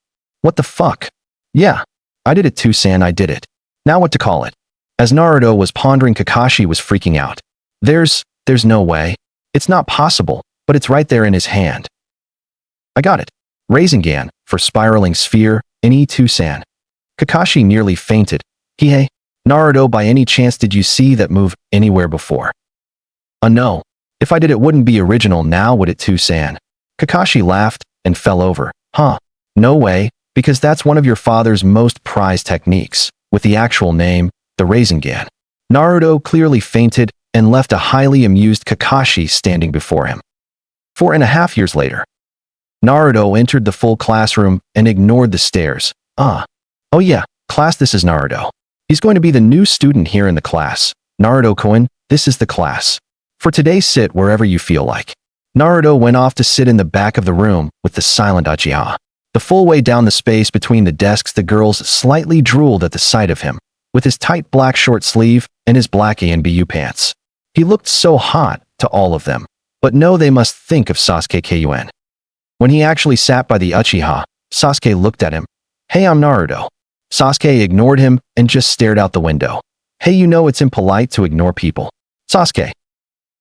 S1: What the fuck? Yeah. I did it, Tusan, I did it. Now what to call it? As Naruto was pondering, Kakashi was freaking out. There's no way. It's not possible, but it's right there in his hand. I got it. Rasengan, for spiraling sphere, Tusan. Kakashi nearly fainted. Hey, Naruto, by any chance did you see that move anywhere before? No. If I did, it wouldn't be original now, would it, Tusan? Kakashi laughed and fell over. Huh. No way, because that's one of your father's most prized techniques, with the actual name, the Rasengan. Naruto clearly fainted and left a highly amused Kakashi standing before him. 4.5 years later. Naruto entered the full classroom and ignored the stares. Oh yeah, class, this is Naruto. He's going to be the new student here in the class. Naruto-kun, this is the class. For today, sit wherever you feel like. Naruto went off to sit in the back of the room with the silent Uchiha. The full way down the space between the desks, the girls slightly drooled at the sight of him, with his tight black short sleeve and his black ANBU pants. He looked so hot to all of them, but no, they must think of Sasuke Kun. When he actually sat by the Uchiha, Sasuke looked at him. Hey, I'm Naruto. Sasuke ignored him and just stared out the window. Hey, you know it's impolite to ignore people. Sasuke.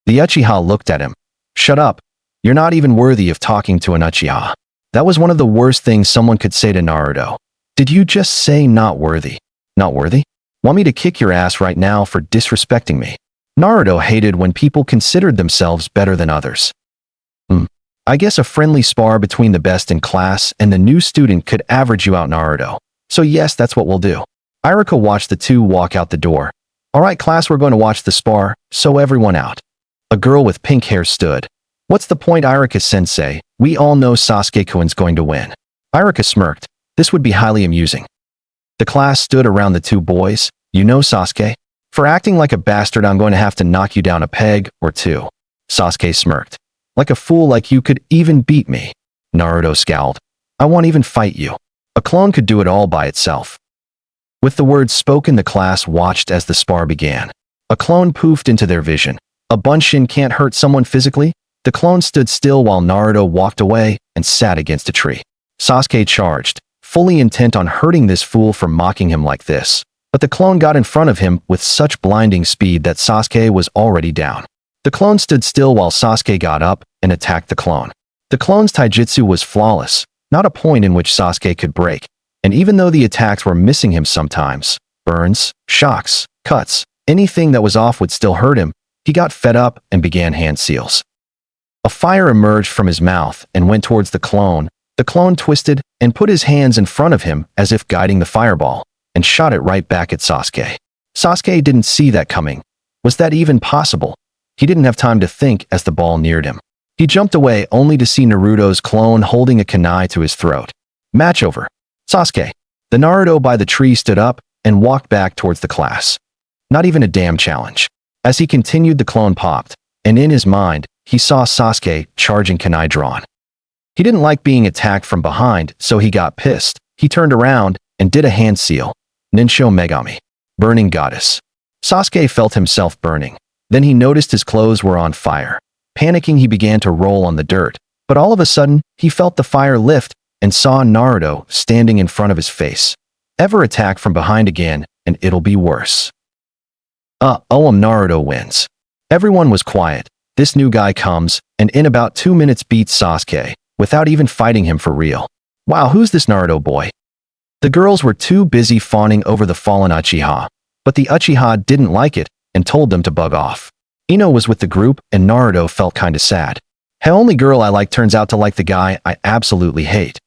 S1: The Uchiha looked at him. Shut up. You're not even worthy of talking to an Uchiha. That was one of the worst things someone could say to Naruto. Did you just say not worthy? Not worthy? Want me to kick your ass right now for disrespecting me? Naruto hated when people considered themselves better than others. I guess a friendly spar between the best in class and the new student could average you out, Naruto. So yes, that's what we'll do. Iruka watched the two walk out the door. Alright class, we're going to watch the spar, so everyone out. A girl with pink hair stood. What's the point, Iruka-sensei? We all know Sasuke-kun's going to win. Iruka smirked. This would be highly amusing. The class stood around the two boys. You know Sasuke? For acting like a bastard, I'm going to have to knock you down a peg or two. Sasuke smirked. Like a fool like you could even beat me. Naruto scowled. I won't even fight you. A clone could do it all by itself. With the words spoken, the class watched as the spar began. A clone poofed into their vision. A bunshin can't hurt someone physically? The clone stood still while Naruto walked away and sat against a tree. Sasuke charged, fully intent on hurting this fool for mocking him like this. But the clone got in front of him with such blinding speed that Sasuke was already down. The clone stood still while Sasuke got up and attacked the clone. The clone's taijutsu was flawless, not a point in which Sasuke could break. And even though the attacks were missing him sometimes, burns, shocks, cuts, anything that was off would still hurt him, he got fed up and began hand seals. A fire emerged from his mouth and went towards the clone. The clone twisted and put his hands in front of him as if guiding the fireball, and shot it right back at Sasuke. Sasuke didn't see that coming. Was that even possible? He didn't have time to think as the ball neared him. He jumped away only to see Naruto's clone holding a kunai to his throat. Match over. Sasuke. The Naruto by the tree stood up and walked back towards the class. Not even a damn challenge. As he continued, the clone popped, and in his mind, he saw Sasuke charging kunai drawn. He didn't like being attacked from behind, so he got pissed. He turned around and did a hand seal. Ninsho Megami. Burning Goddess. Sasuke felt himself burning. Then he noticed his clothes were on fire. Panicking, he began to roll on the dirt. But all of a sudden, he felt the fire lift and saw Naruto standing in front of his face. Ever attack from behind again, and it'll be worse. Naruto wins. Everyone was quiet. This new guy comes, and in about 2 minutes beats Sasuke, without even fighting him for real. Wow, who's this Naruto boy? The girls were too busy fawning over the fallen Uchiha, but the Uchiha didn't like it and told them to bug off. Ino was with the group, and Naruto felt kinda sad. The only girl I like turns out to like the guy I absolutely hate.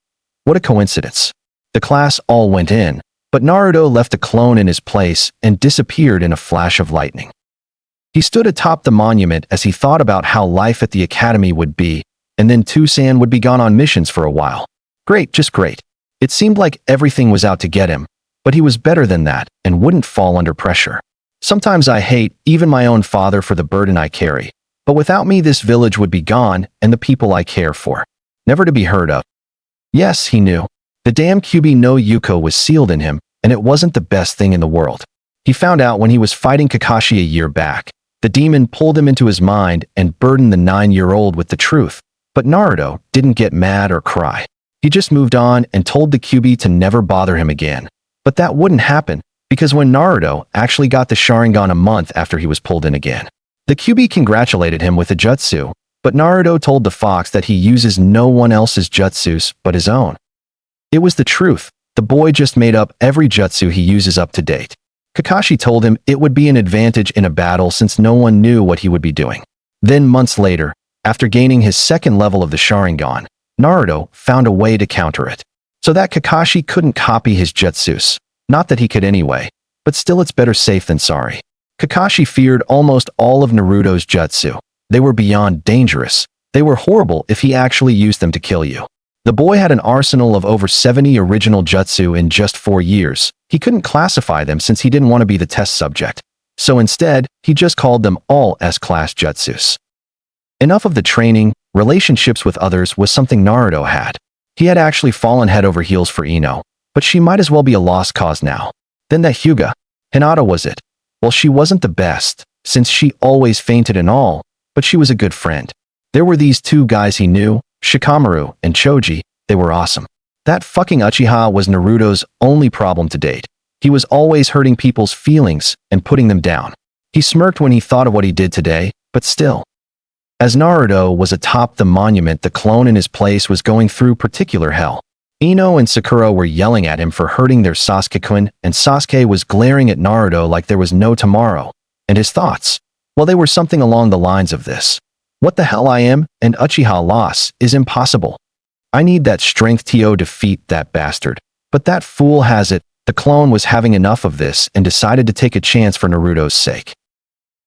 S1: What a coincidence. The class all went in, but Naruto left the clone in his place and disappeared in a flash of lightning. He stood atop the monument as he thought about how life at the academy would be, and then Tusan would be gone on missions for a while. Great, just great. It seemed like everything was out to get him, but he was better than that and wouldn't fall under pressure. Sometimes I hate even my own father for the burden I carry, but without me this village would be gone and the people I care for, never to be heard of. Yes, he knew. The damn Kyuubi no Yuko was sealed in him, and it wasn't the best thing in the world. He found out when he was fighting Kakashi a year back. The demon pulled him into his mind and burdened the 9-year-old with the truth. But Naruto didn't get mad or cry. He just moved on and told the Kyuubi to never bother him again. But that wouldn't happen, because when Naruto actually got the Sharingan a month after he was pulled in again, the Kyuubi congratulated him with a jutsu, but Naruto told the fox that he uses no one else's jutsus but his own. It was the truth. The boy just made up every jutsu he uses up to date. Kakashi told him it would be an advantage in a battle since no one knew what he would be doing. Then months later, after gaining his second level of the Sharingan, Naruto found a way to counter it, so that Kakashi couldn't copy his jutsus. Not that he could anyway, but still it's better safe than sorry. Kakashi feared almost all of Naruto's jutsu. They were beyond dangerous. They were horrible if he actually used them to kill you. The boy had an arsenal of over 70 original jutsu in just 4 years. He couldn't classify them since he didn't want to be the test subject. So instead, he just called them all S-class jutsus. Enough of the training. Relationships with others was something Naruto had. He had actually fallen head over heels for Ino, but she might as well be a lost cause now. Then that Hyuga. Hinata was it. Well, she wasn't the best, since she always fainted and all, but she was a good friend. There were these two guys he knew, Shikamaru and Choji. They were awesome. That fucking Uchiha was Naruto's only problem to date. He was always hurting people's feelings and putting them down. He smirked when he thought of what he did today, but still. As Naruto was atop the monument, the clone in his place was going through particular hell. Ino and Sakura were yelling at him for hurting their Sasuke-kun, and Sasuke was glaring at Naruto like there was no tomorrow. And his thoughts? Well, they were something along the lines of this. What the hell I am, and Uchiha loss is impossible. I need that strength to defeat that bastard. But that fool has it. The clone was having enough of this and decided to take a chance for Naruto's sake.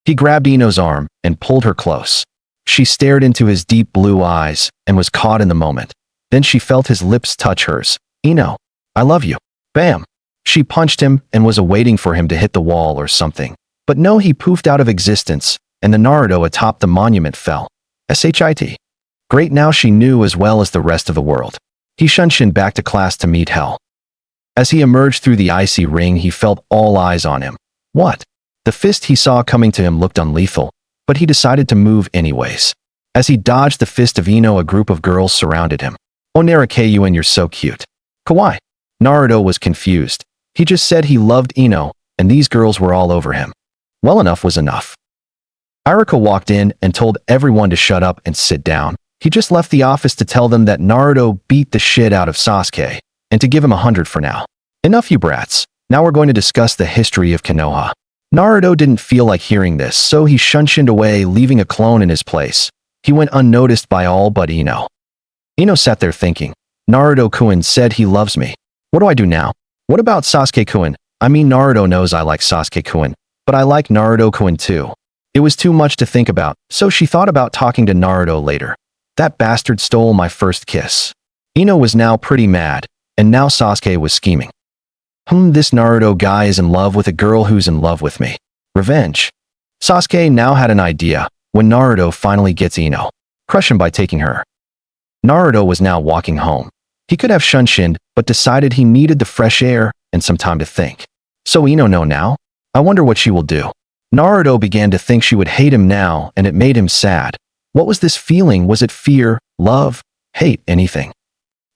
S1: He grabbed Ino's arm and pulled her close. She stared into his deep blue eyes and was caught in the moment. Then she felt his lips touch hers. Ino, I love you. Bam! She punched him and was awaiting for him to hit the wall or something. But no, he poofed out of existence, and the Naruto atop the monument fell. Shit. Great, now she knew as well as the rest of the world. He shunshined back to class to meet hell. As he emerged through the icy ring, he felt all eyes on him. What? The fist he saw coming to him looked unlethal, but he decided to move anyways. As he dodged the fist of Ino, a group of girls surrounded him. Oh, Naruto, you're so cute. Kawaii. Naruto was confused. He just said he loved Ino, and these girls were all over him. Well, enough was enough. Iruka walked in and told everyone to shut up and sit down. He just left the office to tell them that Naruto beat the shit out of Sasuke, and to give him 100 for now. Enough, you brats. Now we're going to discuss the history of Konoha. Naruto didn't feel like hearing this, so he shunshined away, leaving a clone in his place. He went unnoticed by all but Ino. Ino sat there thinking, Naruto-kun said he loves me. What do I do now? What about Sasuke-kun? I mean, Naruto knows I like Sasuke-kun, but I like Naruto-kun too. It was too much to think about, so she thought about talking to Naruto later. That bastard stole my first kiss. Ino was now pretty mad, and now Sasuke was scheming. This Naruto guy is in love with a girl who's in love with me. Revenge. Sasuke now had an idea. When Naruto finally gets Ino, crush him by taking her. Naruto was now walking home. He could have shunshined, but decided he needed the fresh air and some time to think. So Ino know now? I wonder what she will do. Naruto began to think she would hate him now, and it made him sad. What was this feeling? Was it fear, love, hate, anything?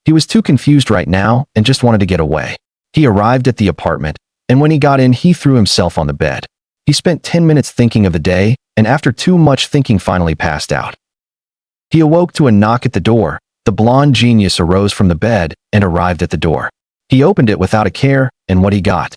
S1: He was too confused right now and just wanted to get away. He arrived at the apartment, and when he got in, he threw himself on the bed. He spent 10 minutes thinking of the day, and after too much thinking finally passed out. He awoke to a knock at the door. The blonde genius arose from the bed and arrived at the door. He opened it without a care, and what he got?